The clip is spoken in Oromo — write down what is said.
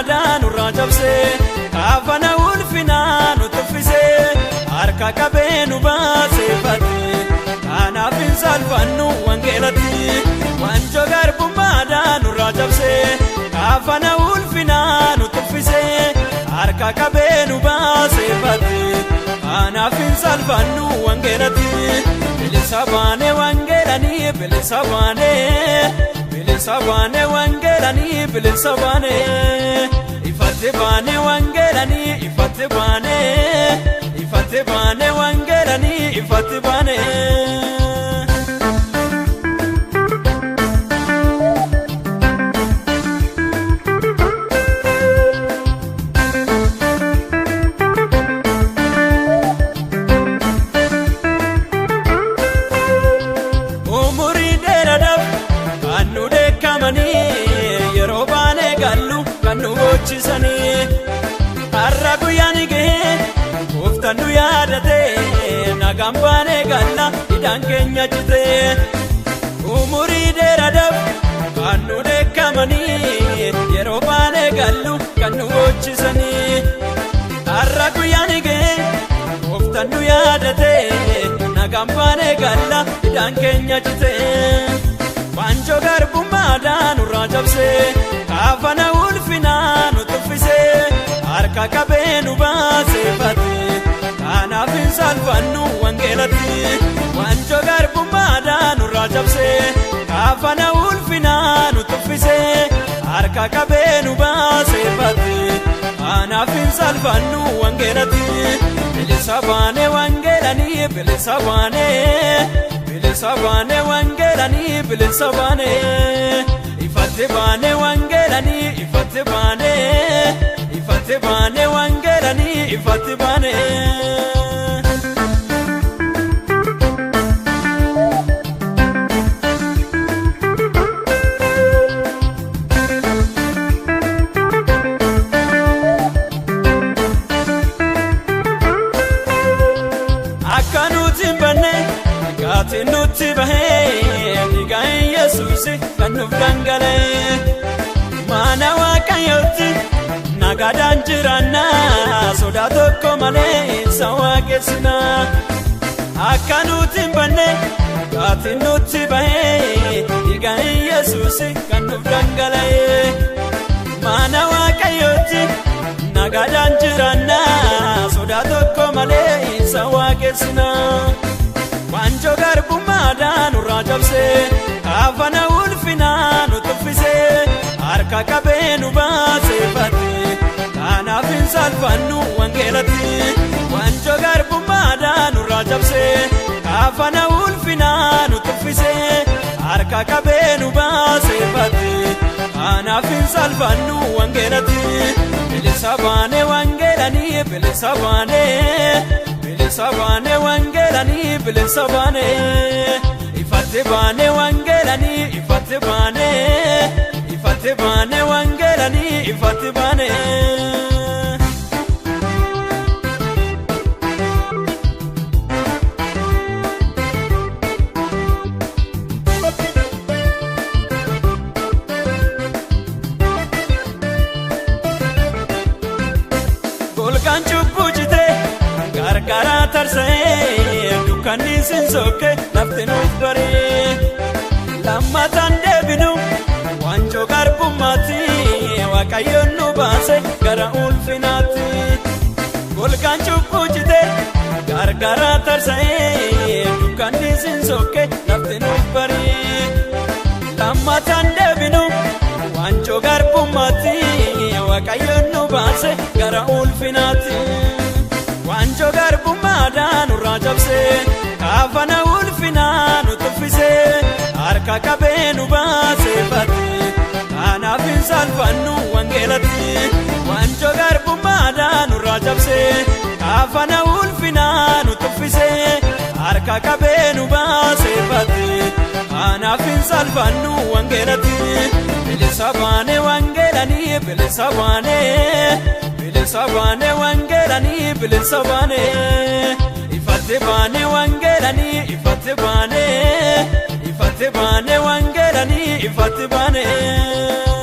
gurmaadhaan nurraa cabsee kaafana ulfinaa nu tuffisee harka qabee nu baaseeffate kanaaf hin salphannu wangeelatti wanjoo garbummaadhaan nurraa cabsee kaafana ulfinaa nu tuffisee harka qabee nu baaseeffate kanaaf hin salphannu wangeelatti bilisa baanee wangeelanii bilisa baanee wangeelanii bilisa baanee ifate baanee wangeelanii ifate baanee wangeelanii ifate baanee. Yeroo baanee gallu kan nu goochisanii har'a guyyaan gahee gooftaan nu yaadatee nagaan baanee galla hidhaan keenya citee umurii dheeraadhaaf kan nu dheekkamanii yeroo baanee gallu kan nu goochisanii har'a guyyaan gahee gooftaan nu yaadatee nagaan baanee galla hidhaan keenya citee. Wanjoo garbummaadhaan nurraa cabsee kaafana ulfinaa nu tuffisee harka qabee nu baaseeffate kanaaf hin salphannu wangeelatti wanjoo garbummaadhaan nurraa cabsee kaafana ulfinaa nu tuffisee harka qabee nu baaseeffate kanaaf hin salphannu wangeelatti bilisa baanee wangeelanii bilisa baanee wangeelanii bilisa baanee ifate baanee wangeelanii ifate baanee wangeelanii ifate baanee. Akka nuti hin banne gaati nuti bahee dhiigaan Yesuus kan nuuf dhangala'e mana Waaqayyootti nagaadhaan jiraanna sodaa tokko malee isa waaqessina. Akka nuti hin banne gaati nuti bahee dhiigaan Yesuus kan nuuf dhangala'e mana Waaqayyootti nagaadhaan jiraanna sodaa tokko malee isa waaqessina. Wanjoo garbummaadhaan nurraa cabsee kaafana ulfinaa nu tuffisee harka qabee nu baaseeffate kanaaf hin salphannu wangeelatti wanjoo garbummaadhaan nurraa cabsee kaafana ulfinaa nu tuffisee harka qabee nu baaseeffate kanaaf hin salphannu wangeelatti bilisa baanee wangeelanii bilisa baanee wangeelanii bilisa baanee ifate baanee wangeelanii ifate baanee wangeelanii ifate baanee. Golgaan cubbuu jitee gargaaraa tarsa'ee dukkanni sin sokke lafti nuuf baree lammataan deebinu wanjoo garbummaatti Waaqayyoon nu baase gara ulfinaatti. Golgaan cubbuu jitee gargaaraa tarsa'ee dukkanni sin sokke lafti nuuf baree lammataan deebinu wanjoo garbummaatti Waaqayyoon nu baase gara ulfinaatti. Wanjoo garbummaadhaan nurraa cabsee kaafana ulfinaa nu tuffisee harka qabee nu baaseeffate kanaaf hin salphannu wangeelatti wanjoo garbummaadhaan nurraa cabsee kaafana ulfinaa nu tuffisee harka qabee nu baaseeffate kanaaf hin salphannu wangeelatti bilisa baanee wangeelanii bilisa baanee wangeelanii bilisa baanee ifate baanee wangeelanii ifate baanee wangeelanii ifate baanee.